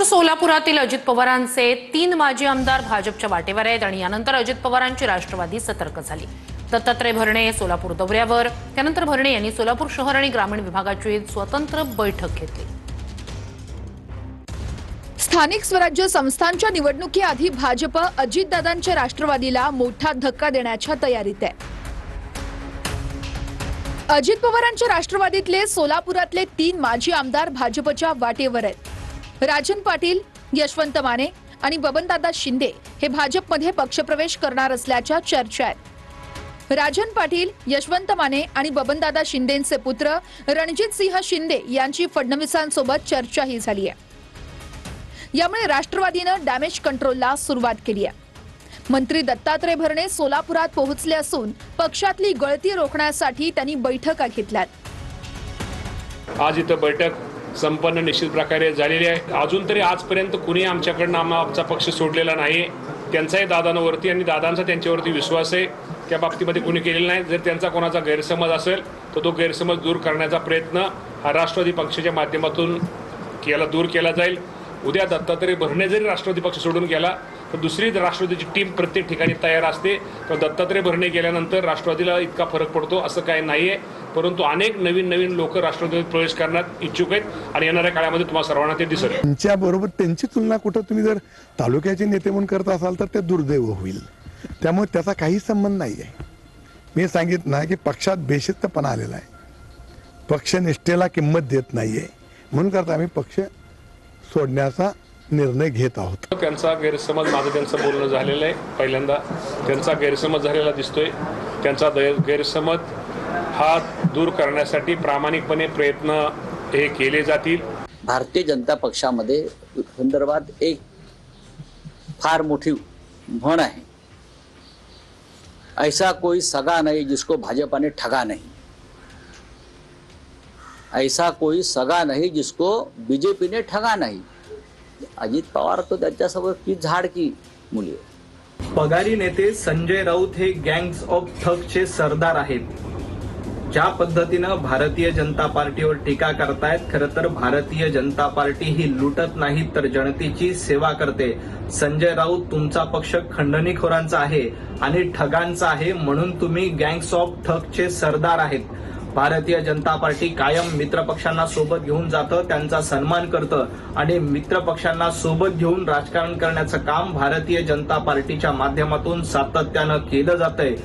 सोलापुरातील अजित पवारांचे 3 माजी आमदार भाजपच्या वाटेवर आहेत आणि यानंतर अजित पवारांची राष्ट्रवादी सतर्क झाली। दत्तात्रय भरणे सोलापूर दौऱ्यावर। त्यानंतर भरणे यांनी सोलापूर शहर आणि ग्रामीण विभागाची स्वतंत्र बैठक घेतली। स्थानिक स्वराज्य संस्थांच्या निवडणुकीआधी भाजप अजितदादांच्या राष्ट्रवादीला मोठा धक्का देण्याच्या तयारीत आहे। अजित पवारांच्या राष्ट्रवादीतले सोलापुरातले 3 माजी आमदार भाजपच्या वाटेवर आहेत। राजन पाटील, यशवंत माने आणि बबनदादा शिंदे हे भाजपमध्ये पक्षप्रवेश करणार असल्याच्या चर्चा आहेत। राजन पाटील, यशवंत माने आणि बबनदादा शिंदेंचे पुत्र रणजित सिंह शिंदे यांची फडणवीसांसोबत चर्चाही झाली आहे। यामुळे राष्ट्रवादीनं डॅमेज कंट्रोलला सुरुवात केली आहे। मंत्री दत्तात्रय भरणे सोलापुरात पोहोचले असून पक्षातली गळती रोखण्यासाठी त्यांनी बैठका घेतल्यात। आज इथं बैठक संपन्न निश्चित प्रकारे झालेली आहे। अजून तरी आजपर्यंत कुणी आमच्याकडनं आमचा पक्ष सोडलेला नाही। त्यांचाही दादांवरती आणि दादांचा त्यांच्यावरती विश्वास आहे। त्या बाबतीमध्ये कुणी केलेला नाही। जर त्यांचा कोणाचा गैरसमज असेल तर तो गैरसमज दूर करण्याचा प्रयत्न हा राष्ट्रवादी पक्षाच्या माध्यमातून दूर केला जाईल। उद्या दत्तात्रय भरणे जरी राष्ट्रवादी पक्ष सोडून गेला तर दुसरी राष्ट्रवादीची टीम प्रत्येक ठिकाणी तयार असते। तर दत्तात्रय भरणे गेल्यानंतर राष्ट्रवादीला इतका फरक पडतो असं काही नाहीये, परंतु अनेक नवीन लोक राष्ट्रवादीत प्रवेश करण्यात इच्छुक आहेत आणि येणाऱ्या काळामध्ये तुम्हाला सर्वांना ते दिसेल। त्यांच्याबरोबर त्यांची तुलना कुठं तुम्ही जर तालुक्याचे नेते म्हणून करत असाल तर ते दुर्दैव होईल। त्यामुळे त्याचा काही संबंध नाही आहे। मी सांगितलं ना की पक्षात बेशिस्तपणा आलेला आहे, पक्षनिष्ठेला किंमत देत नाहीये, म्हणून करता आम्ही पक्ष सोडण्याचा निर्णय घेत आहोत। त्यांचा गैरसमज माझं त्यांचं बोलणं झालेलं आहे। पहिल्यांदा त्यांचा गैरसमज झालेला दिसतोय। त्यांचा गैरसमज हा दूर करण्यासाठी प्रामाणिकपणे प्रयत्न हे केले जातील। भारतीय जनता पक्षामध्ये संदर्भात एक फार मोठी म्हण आहे, ऐसा कोई सगा नहीं जिसको भाजपा ने ठगा नहीं, ऐसा कोई सगा नहीं जिसको बीजेपी ने ठगा नहीं। अजित पवार तो त्याच्यासोबत की झाड की मुली। पगारी नेते संजय राऊत हे गँग्स ऑफ ठगचे सरदार आहेत। ज्या पद्धतीनं भारतीय जनता पार्टीवर टीका करतायत, खरं तर भारतीय जनता पार्टी ही लुटत नाही तर जनतेची सेवा करते। संजय राऊत, तुमचा पक्ष खंडणीखोरांचा आहे आणि ठगांचा आहे, म्हणून तुम्ही गँग्स ऑफ ठगचे सरदार आहेत। भारतीय जनता पार्टी कायम मित्रपक्षांना सोबत घेऊन जातं, त्यांचा सन्मान करतं आणि मित्रपक्षांना सोबत घेऊन राजकारण करण्याचं काम भारतीय जनता पार्टीच्या माध्यमातून सातत्यानं केलं जातंय।